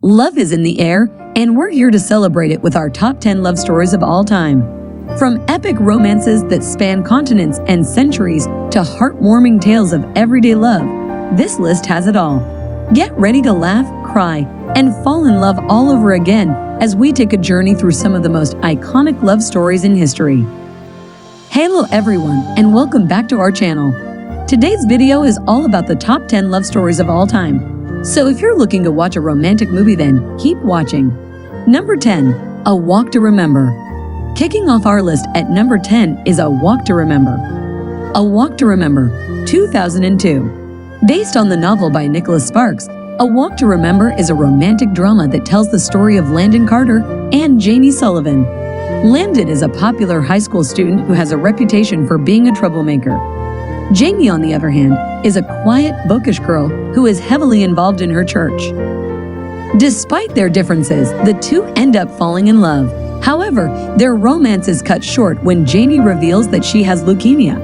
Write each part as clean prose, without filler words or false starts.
Love is in the air, and we're here to celebrate it with our top 10 love stories of all time. From epic romances that span continents and centuries to heartwarming tales of everyday love, this list has it all. Get ready to laugh, cry, and fall in love all over again as we take a journey through some of the most iconic love stories in history. Hello everyone, and welcome back to our channel. Today's video is all about the top 10 love stories of all time. So if you're looking to watch a romantic movie, then keep watching. Number 10. A Walk to Remember. Kicking off our list at number 10 is A Walk to Remember. A Walk to Remember, 2002. Based on the novel by Nicholas Sparks, A Walk to Remember is a romantic drama that tells the story of Landon Carter and Jamie Sullivan. Landon is a popular high school student who has a reputation for being a troublemaker. Jamie, on the other hand, is a quiet, bookish girl who is heavily involved in her church. Despite their differences, the two end up falling in love. However, their romance is cut short when Jamie reveals that she has leukemia.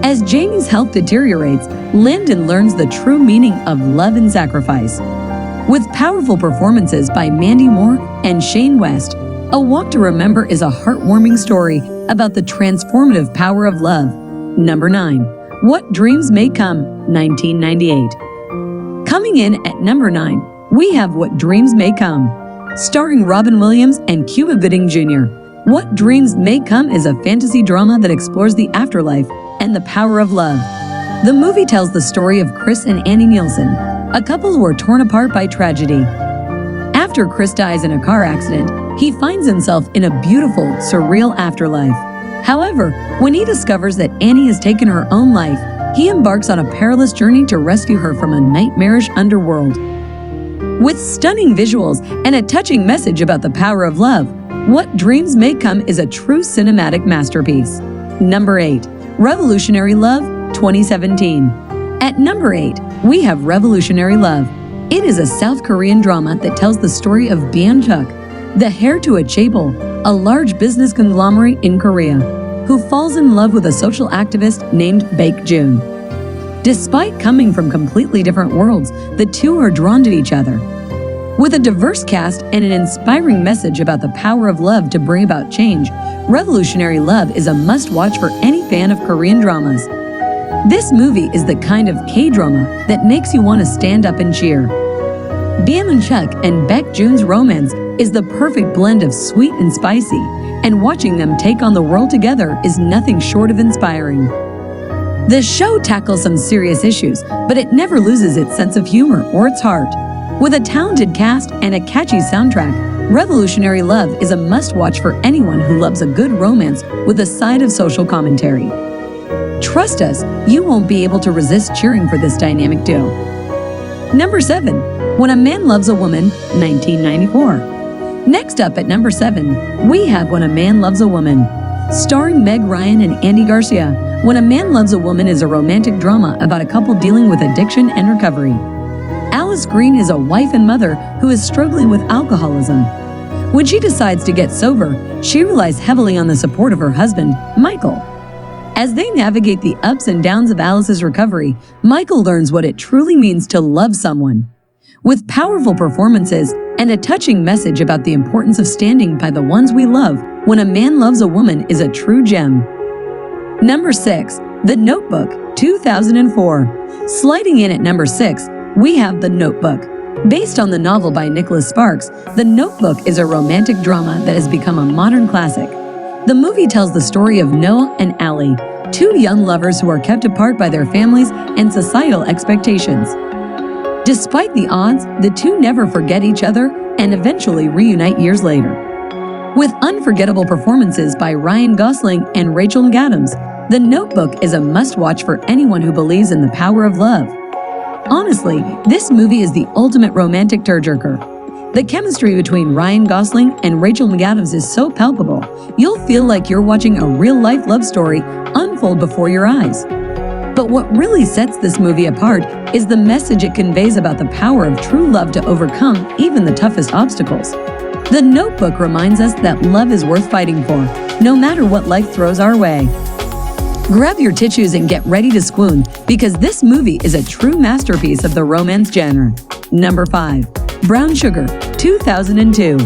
As Jamie's health deteriorates, Landon learns the true meaning of love and sacrifice. With powerful performances by Mandy Moore and Shane West, A Walk to Remember is a heartwarming story about the transformative power of love. Number 9. What Dreams May Come, 1998. Coming in at number 9, we have What Dreams May Come. Starring Robin Williams and Cuba Gooding Jr., What Dreams May Come is a fantasy drama that explores the afterlife and the power of love. The movie tells the story of Chris and Annie Nielsen, a couple who are torn apart by tragedy. After Chris dies in a car accident, he finds himself in a beautiful, surreal afterlife. However, when he discovers that Annie has taken her own life, he embarks on a perilous journey to rescue her from a nightmarish underworld. With stunning visuals and a touching message about the power of love, What Dreams May Come is a true cinematic masterpiece. Number 8. Revolutionary Love, 2017. At number 8, we have Revolutionary Love. It is a South Korean drama that tells the story of Byung-chuk, the heir to a chaebol, a large business conglomerate in Korea, who falls in love with a social activist named Baek-jun. Despite coming from completely different worlds, the two are drawn to each other. With a diverse cast and an inspiring message about the power of love to bring about change, Revolutionary Love is a must-watch for any fan of Korean dramas. This movie is the kind of K-drama that makes you want to stand up and cheer. Byung-chuk and Baek-jun's romance is the perfect blend of sweet and spicy, and watching them take on the world together is nothing short of inspiring. The show tackles some serious issues, but it never loses its sense of humor or its heart. With a talented cast and a catchy soundtrack, Revolutionary Love is a must-watch for anyone who loves a good romance with a side of social commentary. Trust us, you won't be able to resist cheering for this dynamic duo. Number 7. When a Man Loves a Woman, 1994. Next up at number 7, we have When a Man Loves a Woman. Starring Meg Ryan and Andy Garcia, When a Man Loves a Woman is a romantic drama about a couple dealing with addiction and recovery. Alice Green is a wife and mother who is struggling with alcoholism. When she decides to get sober, she relies heavily on the support of her husband, Michael. As they navigate the ups and downs of Alice's recovery, Michael learns what it truly means to love someone. With powerful performances and a touching message about the importance of standing by the ones we love, When a Man Loves a Woman is a true gem. Number 6. The Notebook, 2004. Sliding in at number 6, we have The Notebook. Based on the novel by Nicholas Sparks, The Notebook is a romantic drama that has become a modern classic. The movie tells the story of Noah and Allie, two young lovers who are kept apart by their families and societal expectations. Despite the odds, the two never forget each other and eventually reunite years later. With unforgettable performances by Ryan Gosling and Rachel McAdams, The Notebook is a must-watch for anyone who believes in the power of love. Honestly, this movie is the ultimate romantic tearjerker. The chemistry between Ryan Gosling and Rachel McAdams is so palpable, you'll feel like you're watching a real-life love story unfold before your eyes. But what really sets this movie apart is the message it conveys about the power of true love to overcome even the toughest obstacles. The Notebook reminds us that love is worth fighting for, no matter what life throws our way. Grab your tissues and get ready to swoon, because this movie is a true masterpiece of the romance genre. Number 5. Brown Sugar, 2002.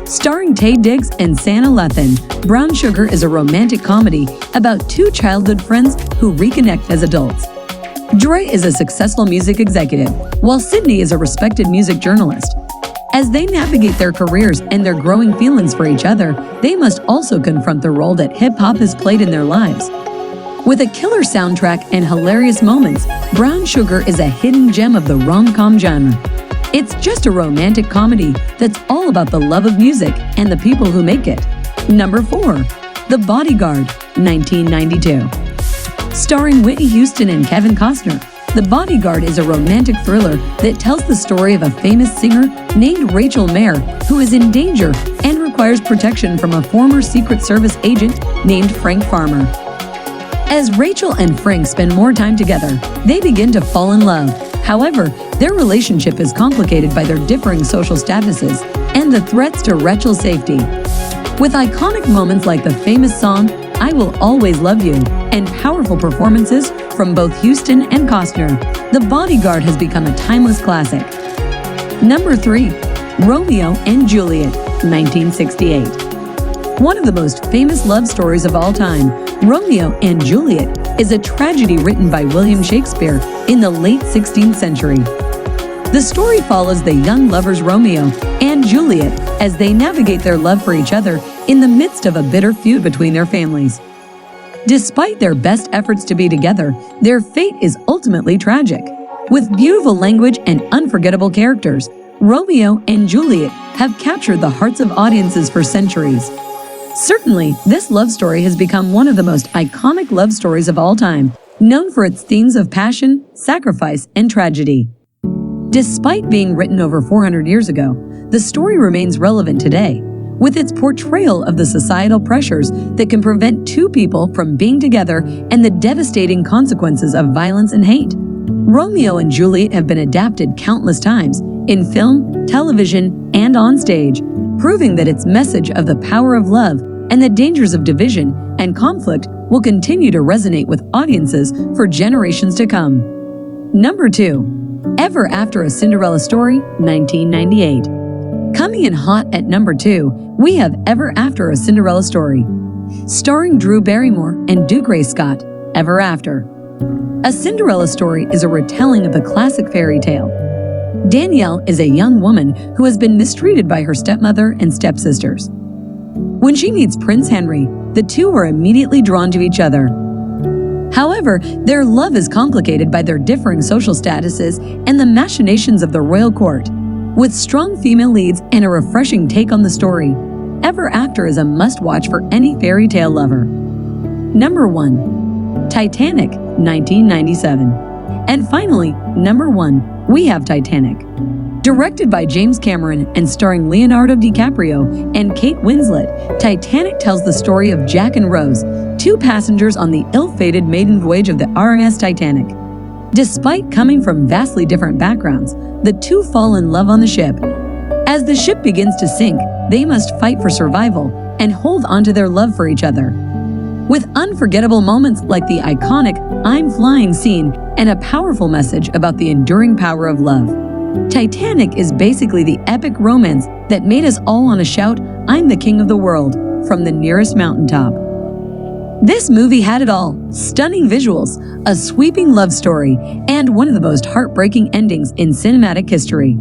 Starring Taye Diggs and Sanaa Lathan, Brown Sugar is a romantic comedy about two childhood friends who reconnect as adults. Joy is a successful music executive, while Sydney is a respected music journalist. As they navigate their careers and their growing feelings for each other, they must also confront the role that hip-hop has played in their lives. With a killer soundtrack and hilarious moments, Brown Sugar is a hidden gem of the rom-com genre. It's just a romantic comedy that's all about the love of music and the people who make it. Number 4. The Bodyguard, 1992. Starring Whitney Houston and Kevin Costner, The Bodyguard is a romantic thriller that tells the story of a famous singer named Rachel Mayer who is in danger and requires protection from a former Secret Service agent named Frank Farmer. As Rachel and Frank spend more time together, they begin to fall in love. However, their relationship is complicated by their differing social statuses and the threats to Rachel's safety. With iconic moments like the famous song, I Will Always Love You, and powerful performances from both Houston and Costner, The Bodyguard has become a timeless classic. Number 3. Romeo and Juliet, 1968. One of the most famous love stories of all time, Romeo and Juliet is a tragedy written by William Shakespeare in the late 16th century. The story follows the young lovers Romeo and Juliet as they navigate their love for each other in the midst of a bitter feud between their families. Despite their best efforts to be together, their fate is ultimately tragic. With beautiful language and unforgettable characters, Romeo and Juliet have captured the hearts of audiences for centuries. Certainly, this love story has become one of the most iconic love stories of all time, known for its themes of passion, sacrifice, and tragedy. Despite being written over 400 years ago, the story remains relevant today, with its portrayal of the societal pressures that can prevent two people from being together and the devastating consequences of violence and hate. Romeo and Juliet have been adapted countless times in film, television, and on stage, proving that its message of the power of love and the dangers of division and conflict will continue to resonate with audiences for generations to come. Number 2. Ever After a Cinderella Story, 1998. Coming in hot at number 2, we have Ever After a Cinderella Story. Starring Drew Barrymore and Dougray Scott, Ever After. A Cinderella Story is a retelling of the classic fairy tale. Danielle is a young woman who has been mistreated by her stepmother and stepsisters. When she meets Prince Henry, the two are immediately drawn to each other. However, their love is complicated by their differing social statuses and the machinations of the royal court. With strong female leads and a refreshing take on the story, Ever After is a must-watch for any fairy tale lover. Number 1. Titanic, 1997. And finally, number 1, we have Titanic. Directed by James Cameron and starring Leonardo DiCaprio and Kate Winslet, Titanic tells the story of Jack and Rose, two passengers on the ill-fated maiden voyage of the RMS Titanic. Despite coming from vastly different backgrounds, the two fall in love on the ship. As the ship begins to sink, they must fight for survival and hold on to their love for each other. With unforgettable moments like the iconic "I'm Flying" scene and a powerful message about the enduring power of love. Titanic is basically the epic romance that made us all want to shout, "I'm the king of the world," from the nearest mountaintop. This movie had it all: stunning visuals, a sweeping love story, and one of the most heartbreaking endings in cinematic history.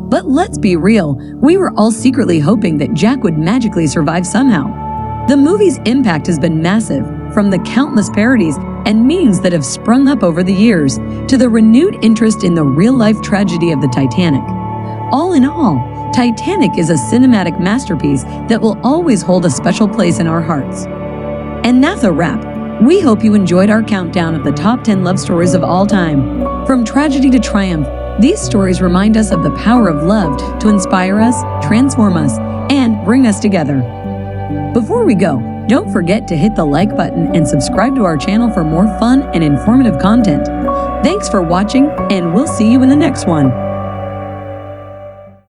But let's be real, we were all secretly hoping that Jack would magically survive somehow. The movie's impact has been massive, from the countless parodies and memes that have sprung up over the years, to the renewed interest in the real-life tragedy of the Titanic. All in all, Titanic is a cinematic masterpiece that will always hold a special place in our hearts. And that's a wrap. We hope you enjoyed our countdown of the top 10 love stories of all time. From tragedy to triumph, these stories remind us of the power of love to inspire us, transform us, and bring us together. Before we go, don't forget to hit the like button and subscribe to our channel for more fun and informative content. Thanks for watching, and we'll see you in the next one.